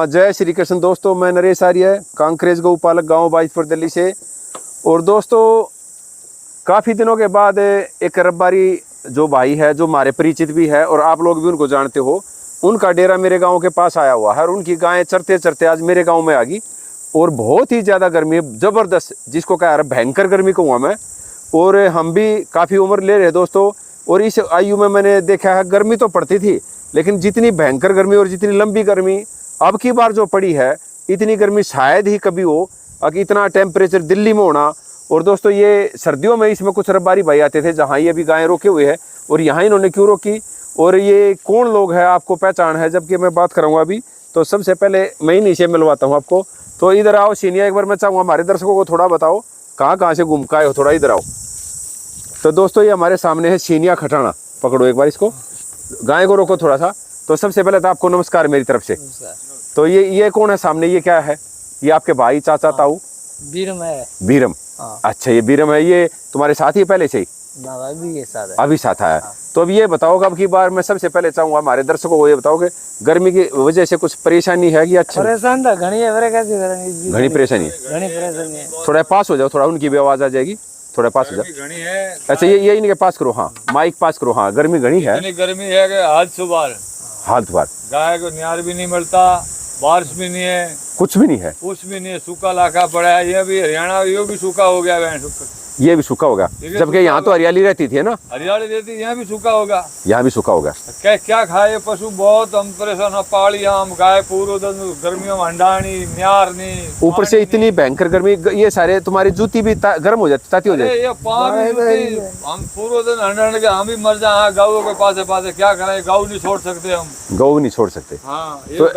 जय श्री कृष्ण दोस्तों, मैं नरेश आर्य, कांकरेज गौपालक, गांव बाइजपुर, दिल्ली से। और दोस्तों काफ़ी दिनों के बाद एक रब्बारी जो भाई है, जो हमारे परिचित भी है और आप लोग भी उनको जानते हो, उनका डेरा मेरे गांव के पास आया हुआ है और उनकी गायें चरते चरते आज मेरे गांव में आ गई। और बहुत ही ज़्यादा गर्मी, ज़बरदस्त, जिसको कह रहा भयंकर गर्मी कहूँगा मैं। और हम भी काफ़ी उम्र ले रहे दोस्तों, और इस आयु में मैंने देखा है गर्मी तो पड़ती थी, लेकिन जितनी भयंकर गर्मी और जितनी लंबी गर्मी अब की बार जो पड़ी है, इतनी गर्मी शायद ही कभी हो। इतना टेम्परेचर दिल्ली में होना। और दोस्तों ये सर्दियों में इसमें कुछ रब्बारी भाई आते थे जहाँ ये अभी गायें रोके हुए हैं, और यहाँ इन्होंने क्यों रोकी और ये कौन लोग हैं आपको पहचान है। जबकि मैं बात करूँगा अभी, तो सबसे पहले मैं ही नीचे मिलवाता हूँ आपको। तो इधर आओ सीनिया, एक बार मैं चाहूँगा हमारे दर्शकों को थोड़ा बताओ कहाँ से घूम के आए हो, थोड़ा इधर आओ। तो दोस्तों ये हमारे सामने है सीनिया खटाना, पकड़ो एक बार इसको, गाय को रोको थोड़ा सा। तो सबसे पहले तो आपको नमस्कार मेरी तरफ से। तो ये कौन है सामने, ये क्या है? ये आपके भाई, चाचा, ताऊ? बीरम है। बीरम, अच्छा ये बीरम है। ये तुम्हारे साथ ही पहले से ही? अभी साथ है। अभी साथ आया। तो अब ये बताओ अब की बार मैं सबसे पहले चाहूंगा हमारे दर्शकों को ये बताओ कि गर्मी की वजह से कुछ परेशानी है कि अच्छा? परेशान था घनी है, घनी परेशानी है। थोड़ा पास हो जाओ, थोड़ा उनकी भी आवाज आ जाएगी, थोड़ा पास हो जाओ। घनी है। अच्छा ये इनके पास करो, हाँ माइक पास करो। हाँ गर्मी घनी है, इतनी गर्मी है कि हाथ सुबार हाथ बार गाय को न्यार भी नहीं मिलता, बारिश भी नहीं है, कुछ भी नहीं है, कुछ भी नहीं है, सूखा इलाका पड़ा है। ये भी हरियाणा, ये भी सूखा हो गया है, ये भी सूखा होगा। जबकि यहाँ तो हरियाली रहती थी ना, हरियाली रहती, यहाँ भी सूखा होगा, यहाँ भी सूखा होगा। क्या खाए पशु, बहुत हम परेशान हो। पाली हम गाय पूरे दिन गर्मियों में अंडानी न्यार नहीं, ऊपर से इतनी भयंकर गर्मी, ये सारे तुम्हारी जूती भी गर्म हो जाती, ताती हो जाती। ये हम पूरे दिन अंडा के हम भी मर जाए गाँव के पास पास, क्या करें, गाँव नहीं छोड़ सकते हम, गौ नहीं छोड़ सकते। हाँ, तो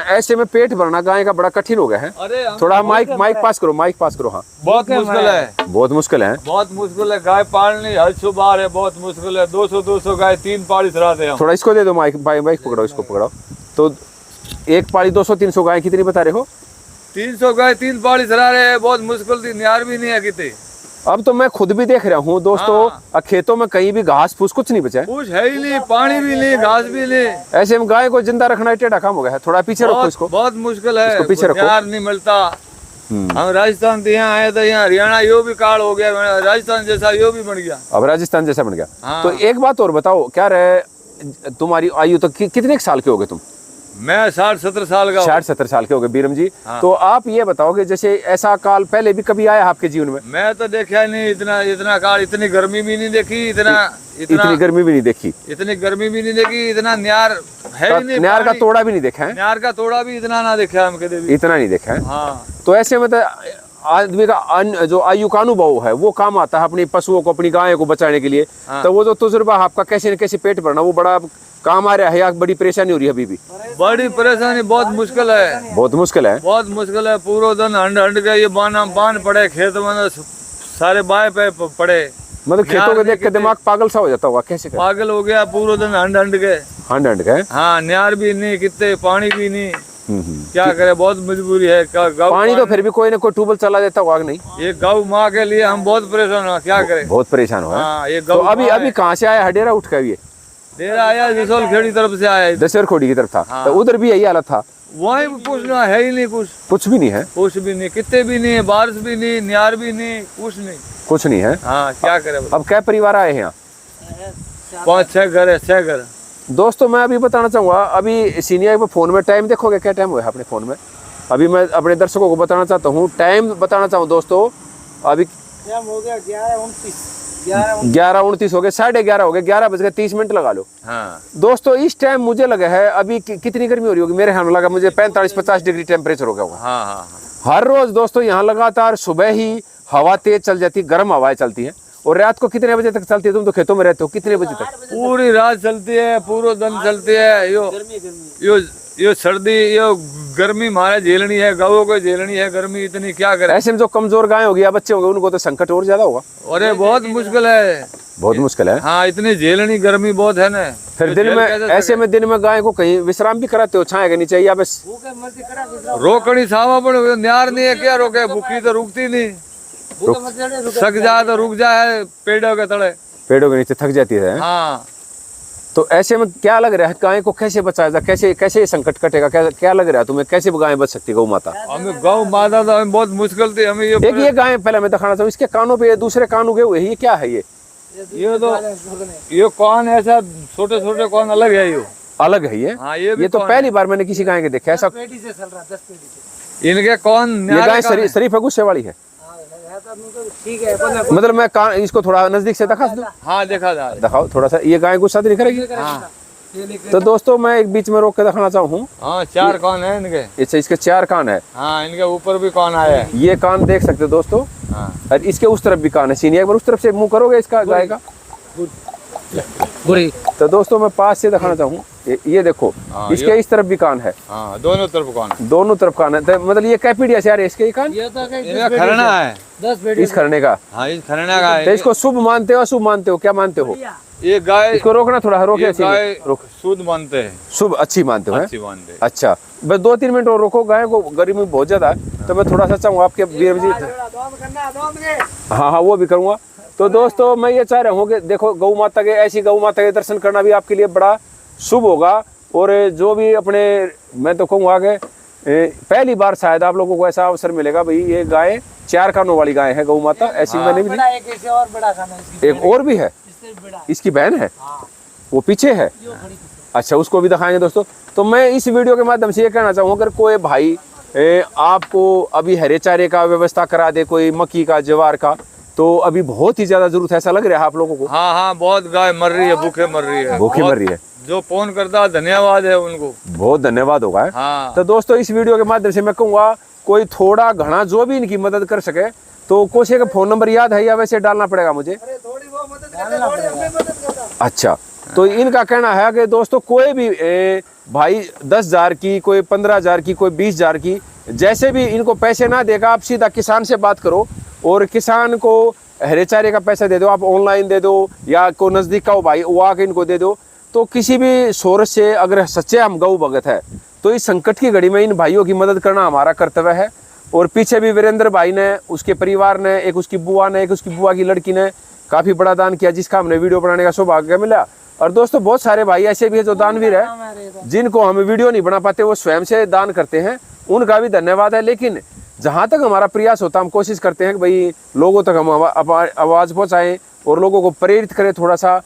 ऐसे में पेट भरना गाय का बड़ा कठिन हो गया है। अरे थोड़ा माइक पास करो, माइक पास करो। हाँ बहुत मुश्किल है, बहुत मुश्किल है, बहुत मुश्किल है। गाय पालनी हद सुबार है, बहुत मुश्किल है। 200 गाय 3 पाली चराते हैं। थोड़ा इसको दे दो माइक पकड़ो, इसको पकड़ो। तो एक पाली 200-300 गाय कितनी बता रहे हो? 300 गाय 3 पाली चरा रहे हैं, बहुत मुश्किल थी, न्यार भी नहीं है कितने। अब तो मैं खुद भी देख रहा हूँ दोस्तों, खेतों में कहीं भी घास फूस कुछ नहीं बचा है, कुछ है ही नहीं, पानी भी नहीं, घास भी नहीं। ऐसे में गाय को जिंदा रखना टेढ़ा काम हो गया है। थोड़ा पीछे रखो इसको, बहुत मुश्किल है, इसको पीछे रखो। न्यार नहीं मिलता। हम राजस्थान से यहाँ आए थे, यहाँ हरियाणा यो भी काल हो गया, राजस्थान जैसा यो भी बन गया, अब राजस्थान जैसा बन गया। हाँ। तो एक बात और बताओ, क्या रहे तुम्हारी आयु तो कितने साल के हो गए तुम? मैं 60-70 साल का। 60-70 साल के हो गए बीरम जी। हाँ। तो आप ये बताओगे जैसे ऐसा काल पहले भी कभी आया आपके जीवन में? मैं तो देखा नहीं इतना काल, इतनी गर्मी भी नहीं देखी, इतनी गर्मी भी नहीं देखी, इतनी गर्मी भी नहीं देखी, इतना न्यार है ही नहीं, न्यार का तोड़ा भी नहीं देखा है, न्यार का तोड़ा भी इतना ना देखा हम कभी भी, इतना नहीं देखा है। हाँ। तो ऐसे में आदमी का जो आयु का अनुभव है वो काम आता है अपनी पशुओं को, अपनी गायों को बचाने के लिए। हाँ। तो वो जो तजुर्बा आपका कैसे न कैसे पेट भरना, वो बड़ा काम आ रहा है या बड़ी परेशानी हो रही है अभी भी? बड़ी परेशानी, बहुत मुश्किल है, बहुत मुश्किल है, बहुत मुश्किल है। पूरा दिन हंड के ये बान पड़े खेत में, सारे बाय पे पड़े, मतलब खेतों को देख के दिमाग पागल सा हो जाता होगा। कैसे पागल हो गया पूरा दिन हंड के। हाँ, न्यार भी नहीं कितने, पानी भी नहीं, क्या करे, बहुत मजबूरी है। पानी तो फिर भी कोई ना कोई ट्यूबवेल चला देता होगा नहीं? ये गौ माँ के लिए हम बहुत परेशान हो, क्या करे, बहुत परेशान हो। हाँ, ये तो अभी कहाँ से आया? हडेरा उठ कर ये डेरा आया, जसोल खेड़ी तरफ से आया, दशहर खोड़ी की तरफ था। हाँ। तो उधर भी यही हालत था? वही पूछना है ही नहीं, कुछ भी नहीं है, कुछ भी नहीं, कितने भी नहीं, बारिश भी नहीं, न्यार भी नहीं, कुछ नहीं है। हाँ, क्या करे। अब क्या परिवार आए हैं यहाँ? 5-6 घर है, 6 घर। दोस्तों मैं अभी बताना चाहूँगा, अभी सीनियर पे फोन में टाइम देखोगे, क्या टाइम हुआ है अपने फोन में? अभी मैं अपने दर्शकों को बताना चाहता हूँ, टाइम बताना चाहूँ दोस्तों। अभी हो गया 11:29 हो गए, 11:30 हो गए, 11:30 लगा लो। हाँ। दोस्तों इस टाइम मुझे लगा है अभी कितनी गर्मी हो रही होगी, मेरे यहाँ लगा मुझे 45-50 डिग्री टेम्परेचर हो गया होगा। हाँ, हाँ, हाँ। हर रोज दोस्तों यहाँ लगातार सुबह ही हवा तेज चल जाती है, गर्म हवाएं चलती है। और रात को कितने बजे तक चलती है? तुम तो खेतों में रहते हो, कितने बजे तक? पूरी रात चलती है, पूरा दिन चलती है। यो सर्दी, यो गर्मी हमारे झेलनी है, गाँवों को झेलनी है गर्मी इतनी, क्या करे। ऐसे में जो कमजोर गाय होगी या बच्चे होंगे उनको तो संकट और ज्यादा होगा। अरे बहुत मुश्किल है, बहुत मुश्किल है। हाँ, इतनी झेलनी गर्मी बहुत है ना। फिर दिन में ऐसे में दिन में गाय को कहीं विश्राम भी कराते हो, छाया करनी चाहिए या बस रोकनी सावा पड़े? न्यार नहीं है, क्या रोके, भूखी तो रुकती नहीं, सक जाए तो रुक जाए पेड़ों के तले, पेड़ों के नीचे थक जाती है। हाँ, तो ऐसे में क्या लग रहा है, गाय को कैसे बचाया जाए, कैसे कैसे ये संकट कटेगा, क्या क्या लग रहा है तुम्हें, कैसे गाय बच सकती है गौ माता? हमें गौ माता तो हमें बहुत मुश्किल थी, हमें एक ये गाय पहले मैं दिखाना चाहूँ, इसके कानों पे दूसरे कान उगे हुए हैं, ये क्या है? ये तो ये कौन ऐसा छोटे छोटे कौन अलग है, ये अलग है ये? हाँ, ये भी ये तो कौन पहली बार मैंने किसी गाय के देखा ऐसा। पेटी से चल रहा 10 पेटी से। इनके कौन ये न्यारे गाय कौन है? शरीफ है, गुस्से वाली है? ठीक है, मतलब मैं कान इसको थोड़ा नजदीक से दिखा दूं? हाँ देखा जाए, दिखाओ थोड़ा सा, ये गाय गुस्सा तो नहीं करेगी? हाँ तो दोस्तों मैं एक बीच में रोक के दिखाना चाहूँ, हाँ 4 कान है इनके। अच्छा इसके 4 कान है। हाँ इनके ऊपर भी कान आया है। ये कान देख सकते हो दोस्तों, हाँ और इसके उस तरफ भी कान है। सीनिया एक बार उस तरफ से मुंह करोगे इसका गाय का? बुरी तो दोस्तों मैं पास से दिखाना चाहूँ, ये देखो हाँ, इसके इस तरफ भी कान है, हाँ दोनों तरफ कान, दोनों तरफ कान है। तो मतलब ये कै पीढ़िया से आ रहे हैं इसके ये कान? ये तो इनका खरना है। 10 पेटी इस खरने का? हाँ इस खरना का तो है। इसको शुभ मानते हो अशुभ मानते हो, क्या मानते हो? ये गाय, इसको रोकना थोड़ा, रोके ये ऐसे गाय ही, रोक। शुद्ध मानते हैं, शुभ अच्छी मानते हो हैं? अच्छी मानते हैं। अच्छा बस 2-3 मिनट और रोको, गाय को गर्मी बहुत ज्यादा है, तो मैं थोड़ा सा चाहूँ आपके वीर जी। हाँ हाँ वो भी करूँगा। तो दोस्तों मैं ये चाह रहा हूँ कि देखो गौ माता के, ऐसी गौ माता के दर्शन करना भी आपके लिए बड़ा शुभ होगा। और जो भी अपने, मैं तो कहूँगा कि पहली बार शायद आप लोगों को ऐसा अवसर मिलेगा, भाई ये गाय 4 कानों वाली गाय है गौ माता, ऐसी मैंने भी बड़ा एक इससे और बड़ा खाना इसकी। एक और भी है, इससे बड़ा इसकी बहन है, हाँ, वो पीछे है। यो खड़ी पीछे। अच्छा उसको भी दिखाएंगे दोस्तों। तो मैं इस वीडियो के माध्यम से ये कहना चाहूँ, अगर कोई भाई आपको अभी हरे चारे का व्यवस्था करा दे, कोई मक्की का, ज्वार का, तो अभी बहुत ही ज्यादा जरूरत है, ऐसा लग रहा है आप लोगों को? हाँ हाँ बहुत गाय मर रही है, भूखे मर रही है, भूखी मर रही है। जो फोन करता है धन्यवाद है उनको, बहुत धन्यवाद होगा। हाँ तो दोस्तों इस वीडियो के माध्यम से मैं कहूँगा, कोई थोड़ा घना जो भी इनकी मदद कर सके, तो कोशे का फोन नंबर याद है या वैसे डालना पड़ेगा मुझे? अच्छा तो इनका कहना है कि दोस्तों कोई भी भाई 10,000 की, कोई 15,000 की, कोई 20,000 की, जैसे भी इनको पैसे ना देगा, आप सीधा किसान से बात करो और किसान को हरे चारे का पैसा दे दो, आप ऑनलाइन दे दो या कोई नज़दीक का हो भाई वो आके इनको दे दो। तो किसी भी सोर्स से अगर सच्चे हम गौ भगत है, तो इस संकट की घड़ी में इन भाइयों की मदद करना हमारा कर्तव्य है। और पीछे भी वीरेंद्र भाई ने, उसके परिवार ने, एक उसकी बुआ ने, एक उसकी बुआ की लड़की ने काफ़ी बड़ा दान किया, जिसका हमने वीडियो बनाने का सौभाग्य मिला। और दोस्तों बहुत सारे भाई ऐसे भी है जो दानवीर है, जिनको हम वीडियो नहीं बना पाते, वो स्वयं से दान करते हैं, उनका भी धन्यवाद है। लेकिन जहाँ तक हमारा प्रयास होता है, हम कोशिश करते हैं कि भाई लोगों तक हम आवाज़ पहुँचाएँ और लोगों को प्रेरित करें थोड़ा सा।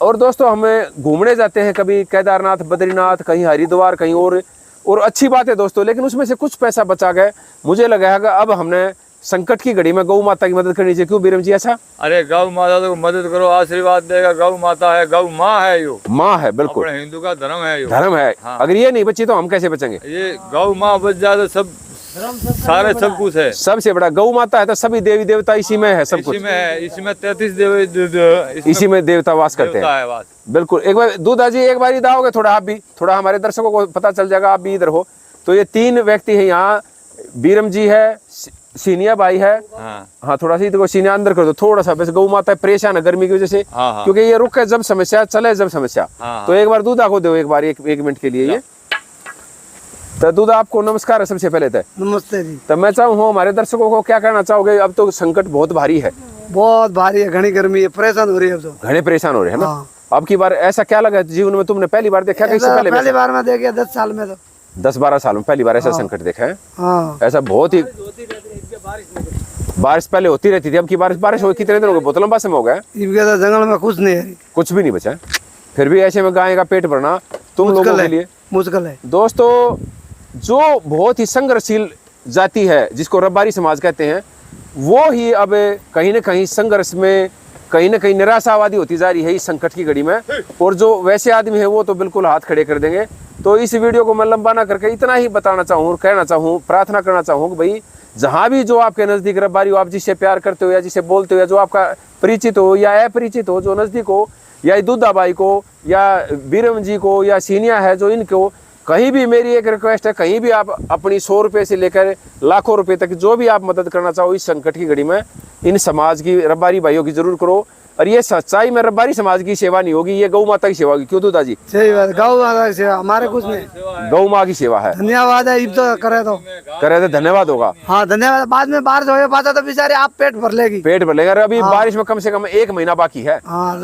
और दोस्तों हमें घूमने जाते हैं, कभी केदारनाथ, बद्रीनाथ, कहीं हरिद्वार, कहीं और अच्छी बात है दोस्तों, लेकिन उसमें से कुछ पैसा बचा गए। मुझे लगा है कि अब हमने संकट की घड़ी में गौ माता की मदद करनी चाहिए। क्यों बीरम जी ऐसा? अरे गौ माता तो मदद करो, आशीर्वाद देगा। गौ माता है, गौ माँ है, यो माँ है, बिल्कुल अपने हिंदू का धर्म है, यो धर्म है। हाँ। अगर ये नहीं बची तो हम कैसे बचेंगे? ये गौ माँ बच जाए तो सब सारे सब कुछ है। सबसे बड़ा गौ माता है, तो सभी देवी देवता इसी में है, सब कुछ इसी में है, इसमें 33 देवी इसी में देवता वास करते हैं। है बात। बिल्कुल। एक बार दूधा जी एक बार इधर आओगे थोड़ा, आप भी थोड़ा, हमारे दर्शकों को पता चल जाएगा, आप भी इधर हो। तो ये 3 व्यक्ति हैं यहाँ, बीरम जी है, सीनिया भाई है, हाँ थोड़ा सा इधर सीनिया अंदर कर दो थोड़ा सा, वैसे गौ माता परेशान है गर्मी की वजह से, हाँ। क्योंकि ये रुक है जब समस्या, चले जब समस्या। हाँ। तो एक बार दूधा को दो एक बार, एक मिनट के लिए। ये तो दूधा आपको नमस्कार है सबसे पहले। तो नमस्ते जी। तो मैं चाहूँ हमारे दर्शकों को क्या कहना चाहोगे? अब तो संकट बहुत भारी है, बहुत भारी है, घनी गर्मी है, परेशान हो रही है अब तो। घने परेशान हो रहे हैं ना। हाँ। अब की बार ऐसा क्या लगा जीवन में, तुमने पहली बार देखा? इससे पहले पहली बार में देखिए 10 साल में तो, 10-12 साल में पहली बार ऐसा संकट देखा है। हाँ। ऐसा बहुत ही, बारिश पहले होती रहती थी, अब की बारिश हो कितने दिन हो गए? बहुत लंबा समय हो गया। इनके तो जंगल में कुछ नहीं है, कुछ भी नहीं बचा है। फिर भी ऐसे में गाय का पेट भरना तुम लोगों के लिए मुश्किल है। दोस्तों, जो बहुत ही संघर्षशील जाति है, जिसको रब्बारी समाज कहते हैं, वो ही अब कहीं न कहीं संघर्ष में, कहीं न कहीं निराशावादी होती जा रही है इस संकट की घड़ी में। और जो वैसे आदमी है वो तो बिल्कुल हाथ खड़े कर देंगे। तो इस वीडियो को मैं लंबा ना करके इतना ही बताना चाहूँ, कहना चाहूँ, प्रार्थना करना चाहूँ कि भाई जहाँ भी जो आपके नज़दीक रब्बारी हो, आप जिससे प्यार करते हो या जिसे बोलते हो, या जो आपका परिचित हो या अपरिचित हो, जो नज़दीक हो, या दूधा बाई को या बीरम जी को या सीनिया है जो इनको, कहीं भी मेरी एक रिक्वेस्ट है, कहीं भी आप अपनी 100 रुपये से लेकर लाखों रुपए तक जो भी आप मदद करना चाहो इस संकट की घड़ी में, इन समाज की रब्बारी भाइयों की जरूर करो। और ये सच्चाई में रब्बारी समाज की सेवा नहीं होगी, ये गौ माता की सेवा होगी। क्यों दूधा जी? सही बात, गौ माता की सेवा, हमारे कुछ नहीं, गौ माँ की सेवा है। धन्यवाद है। इब तो करे तो धन्यवाद होगा। हाँ धन्यवाद। बाद में बारिश हो पाता तो बेचारे आप पेट भर लेगी, पेट भर लेगा। अभी बारिश में कम से कम 1 महीना बाकी है। हाँ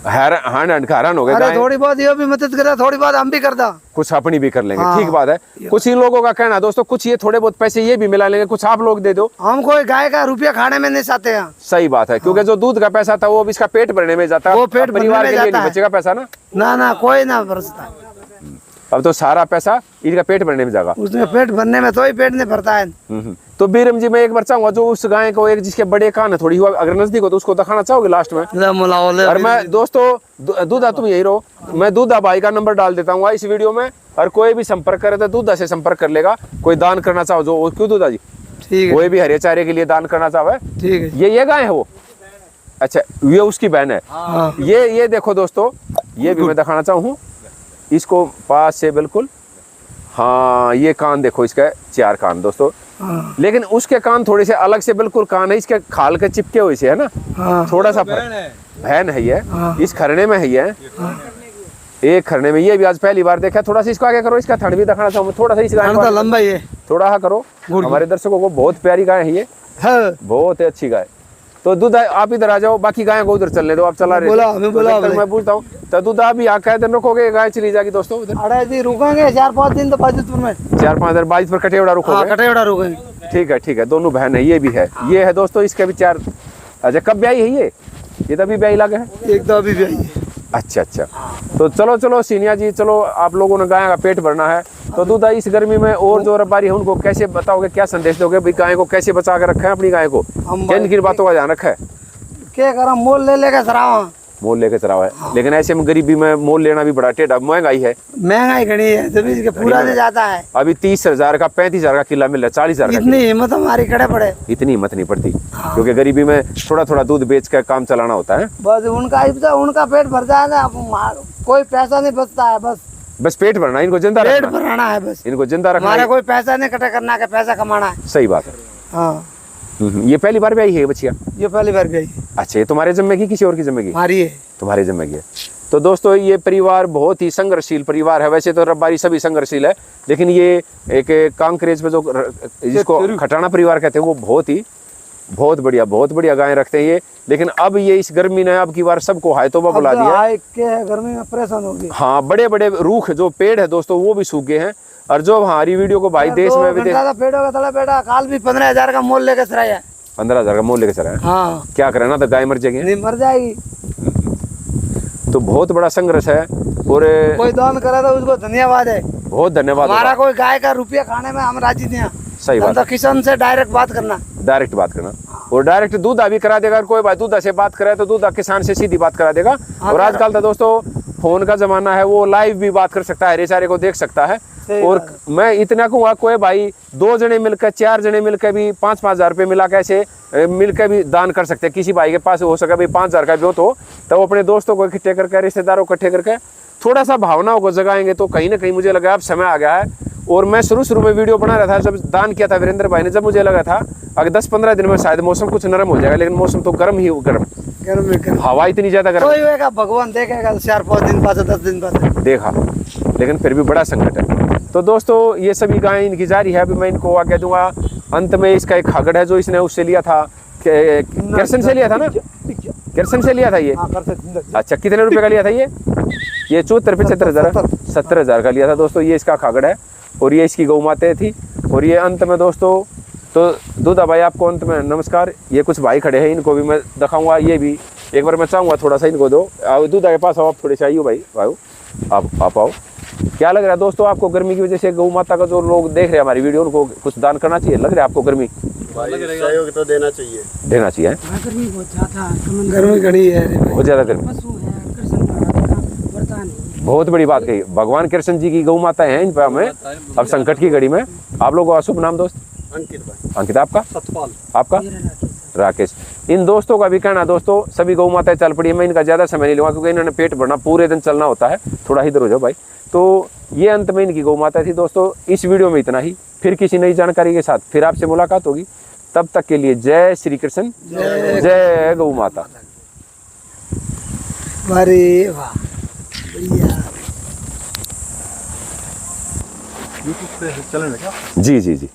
हैरान हो गए। अरे गाय थोड़ी बहुत ये भी मदद करे, थोड़ी बहुत हम भी करता। कुछ अपनी भी कर लेंगे। हाँ। ठीक बात है। कुछ इन लोगों का कहना दोस्तों, कुछ ये थोड़े बहुत पैसे ये भी मिला लेंगे, कुछ आप लोग दे दो। हम कोई गाय का रुपया खाने में नहीं चाहते हैं। सही बात है, क्योंकि जो दूध का पैसा था वो अब इसका पेट भरने में जाता है, वो पेट अब परिवार भरने के में लिए जाता नहीं है। बचेगा पैसा ना। ना कोई ना बरसता, अब तो सारा पैसा इसका पेट भरने में जाएगा। उसमें पेट भरने में तो ही पेट नहीं भरता है। तो बीरम जी मैं एक बार चाहूंगा जो उस गाय को, एक जिसके बड़े कान है थोड़ी हुआ, अगर नजदीक हो तो उसको दिखाना चाहोगे लास्ट में? और मैं दोस्तों दूधा तुम यही रहो, मैं दूधा भाई का नंबर डाल देता हूँ इस वीडियो में, और कोई भी संपर्क करे तो दूधा से संपर्क कर लेगा। कोई दान करना चाहो जो, क्यों दूधा जी, ठीक है, कोई भी हरे चारे के लिए दान करना चाहे, ठीक है। ये गाय है वो, अच्छा ये उसकी बहन है। हाँ। ये देखो दोस्तों, ये भी मैं दिखाना चाहूँ इसको पास से बिल्कुल। हाँ ये कान देखो, इसका 4 कान दोस्तों। हाँ। लेकिन उसके कान थोड़े से अलग से बिल्कुल कान है, इसके खाल के चिपके हुए से है ना। हाँ। थोड़ा सा बहन है ये। हाँ। इस खरने में है ये। एक खरने में, ये भी आज पहली बार देखा। थोड़ा सा इसको आगे करो, इसका थन भी दिखाना चाहूँ थोड़ा सा। इस गाय तो लंबा ही है, थोड़ा सा करो, हमारे दर्शकों को बहुत प्यारी गाय है ये, बहुत ही अच्छी गाय। तो दूधा आप इधर आ जाओ, बाकी गाय को उधर चलने दो, आप चला रहे बोला मैं पूछता हूँ। तो दूधा अभी आका दिन रखोगे, गाय चली जाएगी दोस्तों उधर? अरे जी रुकेंगे 4-5 दिन तो बाजितपुर में, 4-5 दिन बाइज पर कटेवड़ा रुकोगे? कटेवड़ा रुकेंगे। ठीक है। दोनों बहन है, ये भी है, ये है दोस्तों, इसके भी 4। अच्छा कब ब्याही है ये तो अभी ब्याही लगे है? एक तो अभी भी आई है। अच्छा तो चलो सीनिया जी, चलो आप लोगों ने गाय का पेट भरना है। तो दूधा इस गर्मी में और जो रबारी है उनको कैसे बताओगे, क्या संदेश दोगे भाई, गाय को कैसे बचा के रखा है, अपनी गाय को किन किन बातों का ध्यान रखा है? क्या करा, मोल ले लेकर चरावा, मोल लेके चरावा है। लेकिन ऐसे में गरीबी में मोल लेना भी बड़ा टेढ़ा, महंगाई है, महंगाई घनी है, जब इसके पूरा नहीं जाता है। अभी 30,000 का 35,000 का किला मिल रहा है, 40,000 का। इतनी हिम्मत हमारी खड़े पड़े, इतनी हिम्मत नहीं पड़ती, क्योंकि गरीबी में थोड़ा दूध बेच कर काम चलाना होता है। बस उनका पेट भर जाए ना, कोई पैसा नहीं बचता है, बस पेट भरना, इनको जिंदा पेट रखना, भराना है, बस इनको जिंदा रखना। हमारा कोई पैसा नहीं कटे करना है, पैसा कमाना है। सही बात है। हाँ। ये पहली बार भी आई है बच्चिया? ये पहली बार भी आई। अच्छा, ये तुम्हारे जिम्मे की किसी और की जिम्मे की? हमारी है। तुम्हारे जिम्मे की है। तो दोस्तों ये परिवार बहुत ही संघर्षशील परिवार है। वैसे तो रब्बारी सभी संघर्षशील है, लेकिन ये एक कांकरेज पे जो जिसको खटाना परिवार कहते हैं, वो बहुत बढ़िया गायें रखते हैं ये। लेकिन अब ये इस गर्मी ने अब की बार सबको हाय तोबा बुला दिया। गर्मी में परेशान होगी। हाँ, बड़े बड़े रूख जो पेड़ है दोस्तों वो भी सूख गए हैं। और जो हमारी वीडियो को भाई देश में विदेश, पेड़ होगा थोड़ा बेटा, काल भी 15,000 का मोल लेकर चराया। 15,000 का मोल लेकर चला है। हाँ। क्या करे ना, तो गाय मर जाएगी, नहीं मर जाएगी। तो बहुत बड़ा संघर्ष है। और कोई दान करे तो उसको धन्यवाद है, बहुत धन्यवाद। हमारा कोई गाय का रुपया खाने में हम राजी नहीं है। सही बात, तो किसान से डायरेक्ट बात करना, और डायरेक्ट दूधा भी करा देगा। कोई भाई दूधा से बात करे तो दूधा किसान से सीधी बात करा देगा। और आजकल तो दोस्तों फोन का जमाना है, वो लाइव भी बात कर सकता है, रेसारे को देख सकता है। और मैं इतना कहूँगा, कोई भाई 2 जने मिलकर 4 जने मिलकर भी 5-5 हज़ार रुपये मिला के ऐसे मिलकर भी दान कर सकते हैं। किसी भाई के पास हो सके भाई 5,000 का ब्योत हो, तो वो अपने दोस्तों को इकट्ठे करके, रिश्तेदारों को इकट्ठे करके थोड़ा सा भावनाओं को जगाएंगे तो कहीं ना कहीं मुझे लगा अब समय आ गया है। और मैं शुरू में वीडियो बना रहा था, जब दान किया था वीरेंद्र भाई ने, जब मुझे लगा था अगर 10-15 दिन में शायद मौसम कुछ नरम हो जाएगा, लेकिन मौसम तो गर्म, हवा इतनी ज्यादा गर्म, भगवान देखेगा 4-5 दिन बाद, 10 दिन बाद देखा, लेकिन फिर भी बड़ा संकट है। तो दोस्तों ये सभी गायें इनकी जारी है। अभी मैं इनको आगे दूंगा। अंत में इसका एक खागड़ है जो इसने उससे लिया था, किरसन से लिया था ना, किरसन से लिया था ये। अच्छा, कितने रुपए का लिया था ये? 74-75 70,000 का लिया था दोस्तों। ये इसका खागड़ है और ये इसकी गौ माता थी। और ये अंत में दोस्तों, तो दूधा भाई आपको अंत में नमस्कार। ये कुछ भाई खड़े हैं, इनको भी मैं दिखाऊंगा। ये भी एक बार मैं चाहूँगा थोड़ा सा इनको दो, दूधा के पास आओ आप, थोड़े से आइए भाई, आप आओ। क्या लग रहा है दोस्तों आपको, गर्मी की वजह से गौ माता का जो लोग देख रहे हैं हमारी वीडियो, उनको कुछ दान करना चाहिए? लग रहा है आपको गर्मी? सहयोग तो देना चाहिए। गर्मी बहुत ज्यादा, गर्मी घनी है, बहुत ज्यादा गर्मी, बहुत बड़ी बात कही। भगवान कृष्ण जी की गौ माता है इन पर हमें अब संकट की घड़ी में। आप लोगों का शुभ नाम दोस्त? अंकित भाई। अंकित, आपका? सतपाल। आपका? राकेश। इन दोस्तों का भी कहना दोस्तों, सभी गौ माताएं चल पड़ी है। मैं इनका ज्यादा समय नहीं लूंगा क्योंकि इन्होंने पेट भरना, पूरे दिन चलना होता है। थोड़ा इधर हो जाओ भाई। तो ये अंत में इनकी गौ माता थी दोस्तों। इस वीडियो में इतना ही, फिर किसी नई जानकारी के साथ फिर आपसे मुलाकात होगी। तब तक के लिए जय श्री कृष्ण, जय गौ माता। अरे वाह, यूट्यूब पे चैनल है क्या? जी।